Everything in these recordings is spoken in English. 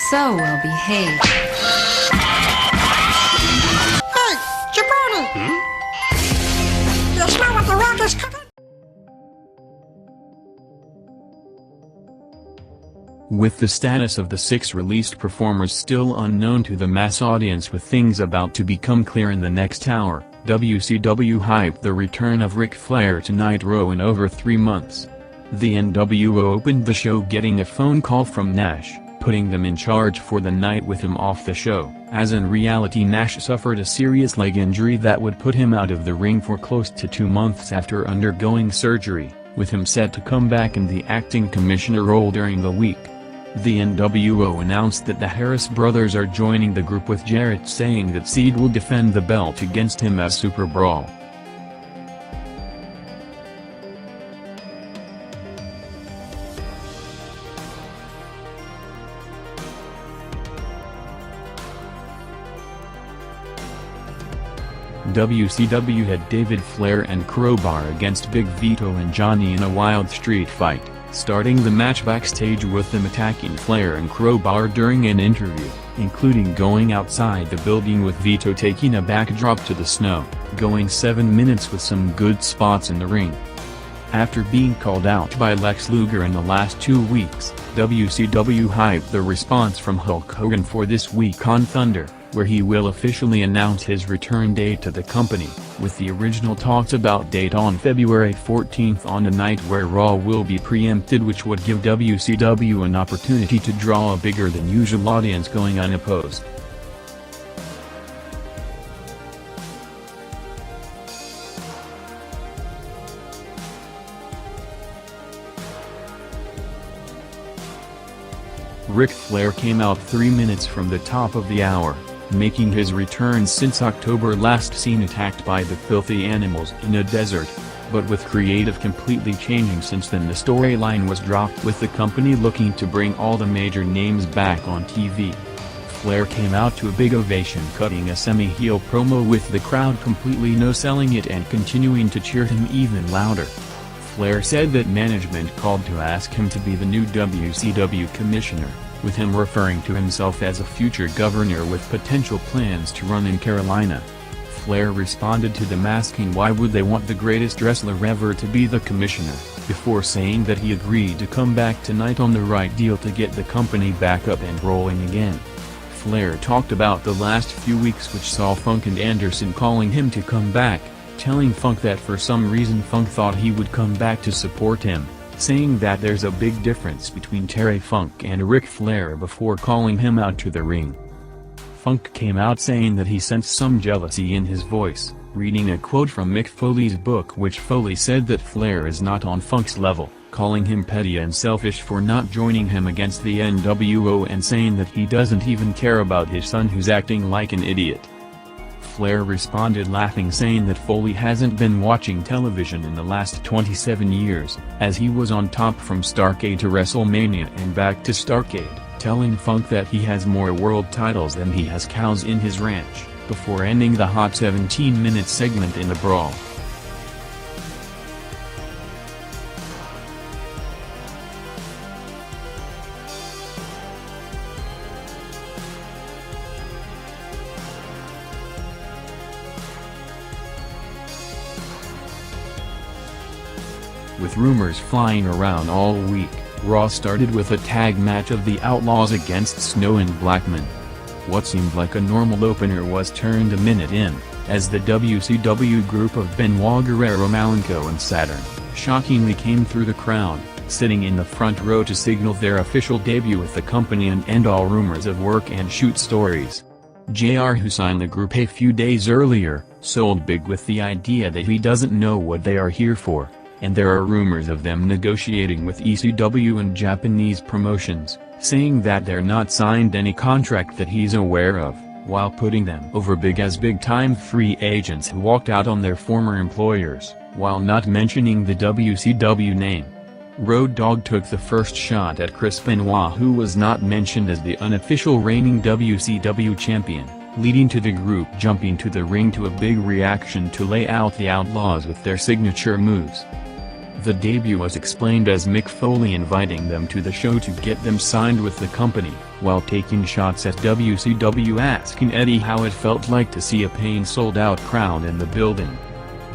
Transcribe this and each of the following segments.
so well behaved. Hey, jabroni! You smell what the Rock is cooking? With the status of the 6 released performers still unknown to the mass audience with things about to become clear in the next hour, WCW hyped the return of Ric Flair to Nitro in over 3 months. The NWO opened the show getting a phone call from Nash, putting them in charge for the night with him off the show, as in reality Nash suffered a serious leg injury that would put him out of the ring for close to 2 months after undergoing surgery, with him set to come back in the acting commissioner role during the week. The NWO announced that the Harris brothers are joining the group, with Jarrett saying that Seed will defend the belt against him at Super Brawl. WCW had David Flair and Crowbar against Big Vito and Johnny in a wild street fight, starting the match backstage with them attacking Flair and Crowbar during an interview, including going outside the building with Vito taking a backdrop to the snow, going 7 minutes with some good spots in the ring. After being called out by Lex Luger in the last 2 weeks, WCW hyped the response from Hulk Hogan for this week on Thunder, where he will officially announce his return date to the company, with the original talks about date on February 14th on a night where Raw will be preempted, which would give WCW an opportunity to draw a bigger than usual audience going unopposed. Ric Flair came out 3 minutes from the top of the hour, making his return since October, last seen attacked by the filthy animals in a desert, but with creative completely changing since then. The storyline was dropped, with the company looking to bring all the major names back on TV. Flair came out to a big ovation, cutting a semi-heel promo with the crowd completely no-selling it and continuing to cheer him even louder. Flair said that management called to ask him to be the new WCW commissioner, with him referring to himself as a future governor with potential plans to run in Carolina. Flair responded to them asking why would they want the greatest wrestler ever to be the commissioner, before saying that he agreed to come back tonight on the right deal to get the company back up and rolling again. Flair talked about the last few weeks, which saw Funk and Anderson calling him to come back, telling Funk that for some reason Funk thought he would come back to support him, saying that there's a big difference between Terry Funk and Ric Flair before calling him out to the ring. Funk came out saying that he sensed some jealousy in his voice, reading a quote from Mick Foley's book, which Foley said that Flair is not on Funk's level, calling him petty and selfish for not joining him against the NWO, and saying that he doesn't even care about his son who's acting like an idiot. Flair responded laughing, saying that Foley hasn't been watching television in the last 27 years, as he was on top from Starrcade to WrestleMania and back to Starrcade, telling Funk that he has more world titles than he has cows in his ranch, before ending the hot 17-minute segment in a brawl. With rumors flying around all week, Raw started with a tag match of the Outlaws against Snow and Blackman. What seemed like a normal opener was turned a minute in, as the WCW group of Benoit, Guerrero, Malenko and Saturn shockingly came through the crowd, sitting in the front row to signal their official debut with the company and end all rumors of work and shoot stories. JR, who signed the group a few days earlier, sold big with the idea that he doesn't know what they are here for, and there are rumors of them negotiating with ECW and Japanese promotions, saying that they're not signed any contract that he's aware of, while putting them over big as big-time free agents who walked out on their former employers, while not mentioning the WCW name. Road Dogg took the first shot at Chris Benoit, who was not mentioned as the unofficial reigning WCW champion, leading to the group jumping to the ring to a big reaction to lay out the Outlaws with their signature moves. The debut was explained as Mick Foley inviting them to the show to get them signed with the company, while taking shots at WCW asking Eddie how it felt like to see a paying sold-out crowd in the building.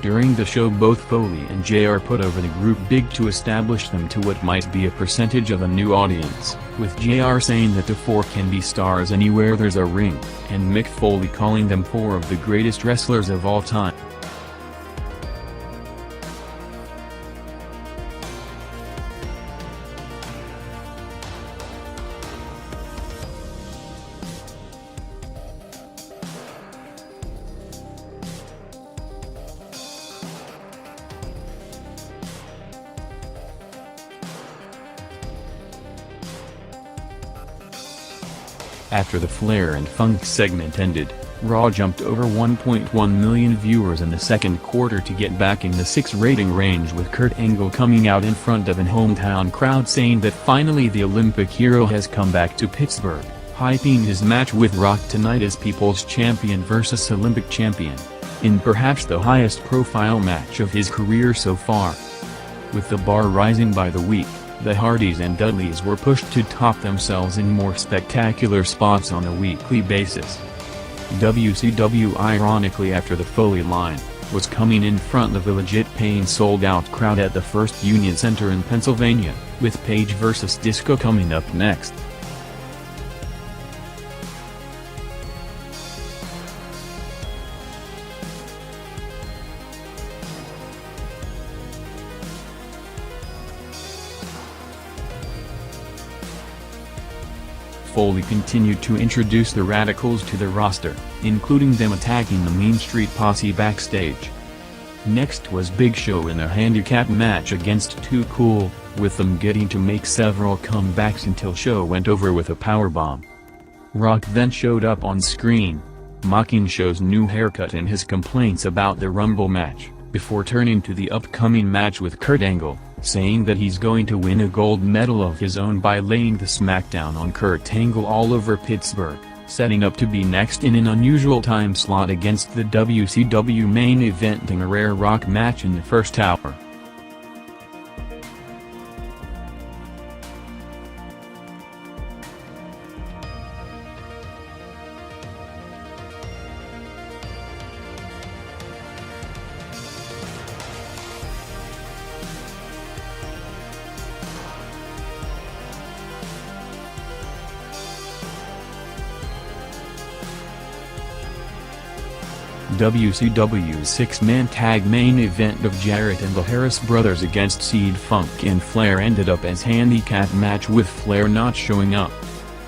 During the show both Foley and JR put over the group big to establish them to what might be a percentage of a new audience, with JR saying that the four can be stars anywhere there's a ring, and Mick Foley calling them four of the greatest wrestlers of all time. After the Flair and Funk segment ended, Raw jumped over 1.1 million viewers in the second quarter to get back in the 6 rating range, with Kurt Angle coming out in front of an hometown crowd saying that finally the Olympic hero has come back to Pittsburgh, hyping his match with Rock tonight as People's Champion versus Olympic Champion, in perhaps the highest profile match of his career so far. With the bar rising by the week, the Hardys and Dudleys were pushed to top themselves in more spectacular spots on a weekly basis. WCW, ironically after the Foley line, was coming in front of a legit paying sold-out crowd at the First Union Center in Pennsylvania, with Page vs. Disco coming up next. Foley continued to introduce the Radicalz to the roster, including them attacking the Mean Street Posse backstage. Next was Big Show in a handicap match against Too Cool, with them getting to make several comebacks until Show went over with a powerbomb. Rock then showed up on screen, mocking Show's new haircut and his complaints about the Rumble match, before turning to the upcoming match with Kurt Angle, saying that he's going to win a gold medal of his own by laying the smackdown on Kurt Angle all over Pittsburgh, setting up to be next in an unusual time slot against the WCW main event in a rare Rock match in the first hour. WCW's 6-man tag main event of Jarrett and the Harris Brothers against Seed Funk and Flair ended up as handicap match, with Flair not showing up.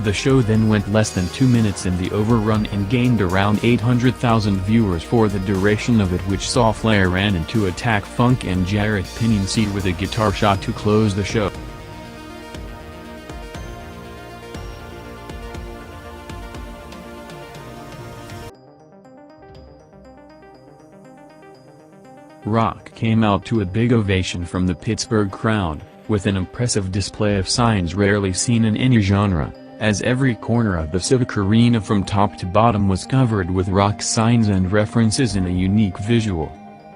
The show then went less than 2 minutes in the overrun and gained around 800,000 viewers for the duration of it, which saw Flair ran into attack Funk and Jarrett, pinning Seed with a guitar shot to close the show. Rock came out to a big ovation from the Pittsburgh crowd, with an impressive display of signs rarely seen in any genre, as every corner of the Civic Arena from top to bottom was covered with Rock signs and references in a unique visual.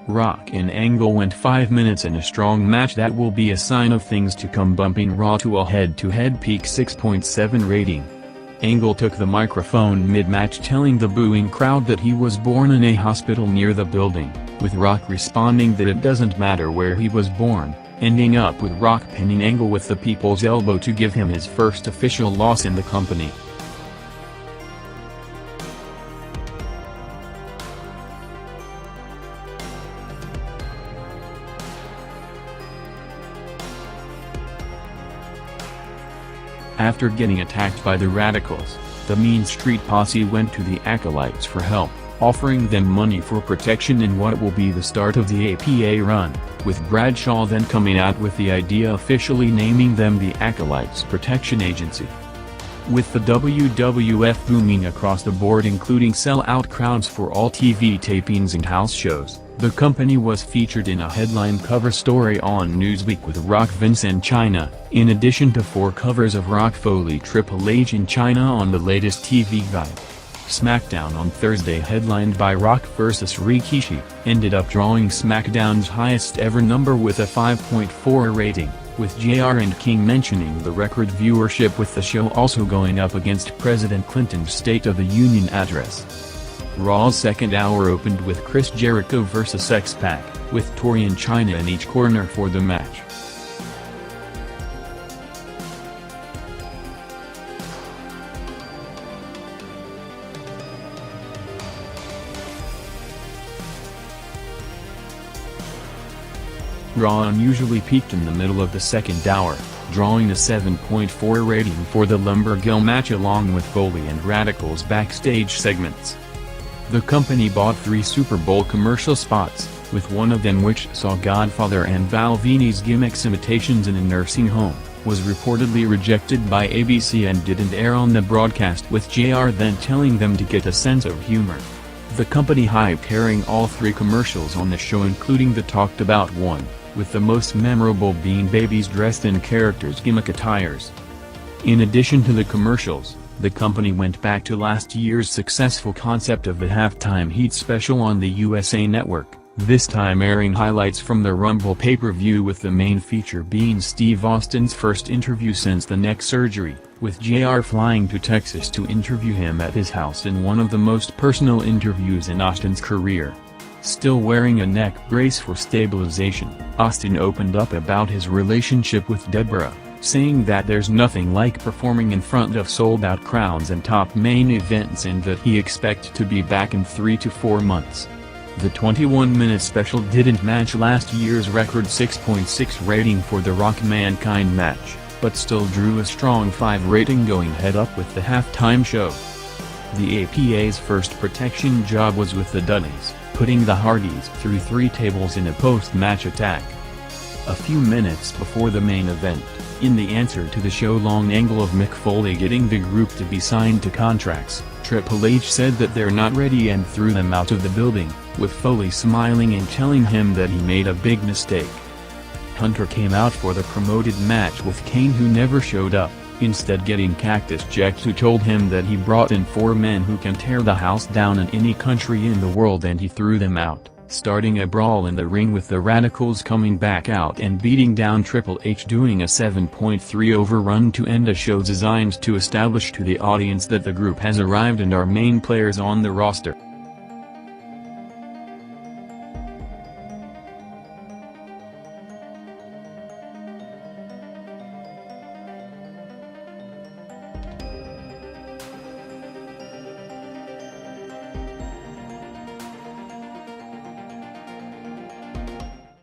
Rock and Angle went 5 minutes in a strong match that will be a sign of things to come, bumping Raw to a head-to-head peak 6.7 rating. Angle took the microphone mid-match telling the booing crowd that he was born in a hospital near the building, with Rock responding that it doesn't matter where he was born, ending up with Rock pinning Angle with the people's elbow to give him his first official loss in the company. After getting attacked by the Radicalz, the Mean Street Posse went to the Acolytes for help, offering them money for protection in what will be the start of the APA run, with Bradshaw then coming out with the idea officially naming them the Acolytes Protection Agency. With the WWF booming across the board, including sell-out crowds for all TV tapings and house shows, the company was featured in a headline cover story on Newsweek with Rock, Vince and Chyna, in addition to 4 covers of Rock, Foley, Triple H and Chyna on the latest TV Guide. SmackDown on Thursday, headlined by Rock vs. Rikishi, ended up drawing SmackDown's highest ever number with a 5.4 rating, with JR and King mentioning the record viewership, with the show also going up against President Clinton's State of the Union address. Raw's second hour opened with Chris Jericho vs. X-Pac, with Torian China in each corner for the match. Raw unusually peaked in the middle of the second hour, drawing a 7.4 rating for the Lumberjill match along with Foley and Radicalz backstage segments. The company bought 3 Super Bowl commercial spots, with one of them, which saw Godfather and Val Venis gimmicks imitations in a nursing home, was reportedly rejected by ABC and didn't air on the broadcast, with JR then telling them to get a sense of humor. The company hyped airing all 3 commercials on the show, including the talked about one, with the most memorable being babies dressed in characters' gimmick attires. In addition to the commercials, the company went back to last year's successful concept of the Halftime HeAT special on the USA Network, this time airing highlights from the Rumble pay-per-view, with the main feature being Steve Austin's first interview since the neck surgery, with JR flying to Texas to interview him at his house in one of the most personal interviews in Austin's career. Still wearing a neck brace for stabilization, Austin opened up about his relationship with Deborah, saying that there's nothing like performing in front of sold-out crowds and top main events, and that he expects to be back in 3 to 4 months. The 21-minute special didn't match last year's record 6.6 rating for the Rock Mankind match, but still drew a strong 5 rating, going head-up with the halftime show. The APA's first protection job was with the Dudleys, putting the Hardys through 3 tables in a post-match attack. A few minutes before the main event, in the answer to the show-long angle of Mick Foley getting the group to be signed to contracts, Triple H said that they're not ready and threw them out of the building, with Foley smiling and telling him that he made a big mistake. Hunter came out for the promoted match with Kane, who never showed up, instead getting Cactus Jack, who told him that he brought in 4 men who can tear the house down in any country in the world, and he threw them out, starting a brawl in the ring, with the Radicalz coming back out and beating down Triple H, doing a 7.3 overrun to end a show designed to establish to the audience that the group has arrived and are main players on the roster.